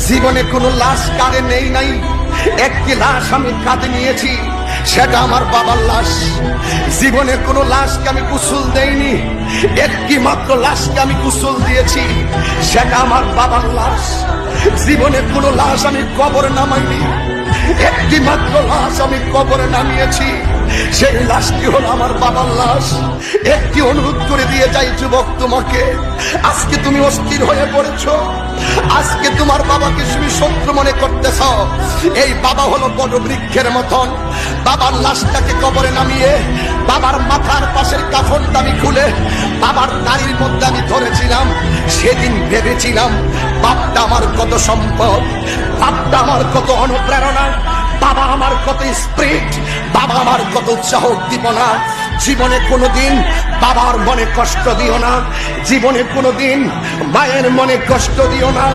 জীবনে কোনো লাশ কাঁধে নেই নাই, একটি লাশ আমি কাঁধে নিয়েছি, সেটা আমার বাবার লাশ। জীবনে কোনো লাশকে আমি গোসল দেইনি, একটি মাত্র লাশকে আমি গোসল দিয়েছি, সেটা আমার বাবার লাশ। জীবনে কোনো লাশ আমি কবরে নামাইনি, একটি মাত্র লাশ আমি কবরে নামিয়েছি, সেই লাশটি হলো আমার বাবার লাশ। একটি অনুরোধ করে দিয়ে যাই যুবক তোমাকে, আজকে তুমি অস্থির হয়ে পড়েছ, আজকে তোমার বাবাকে তুমি শত্রু মনে করতেছ। এই বাবা হলো বড় বৃক্ষের মতন, বাবার লাশটাকে কবরে নামিয়ে বাবার মাথার পাশের কাফনটা আমি খুলে বাবার দাড়ির মধ্যে আমি ধরেছিলাম। সেদিন ভেবেছিলাম বাপটা আমার কত সম্পদ, বাপটা আমার কত অনুপ্রেরণা, বাবা আমার কত স্পিরিট, বাবা আমার কত উৎসাহ উদ্দীপনা। জীবনে কোনোদিন বাবার মনে কষ্ট দিও না, জীবনে কোনোদিন মায়ের মনে কষ্ট দিও না।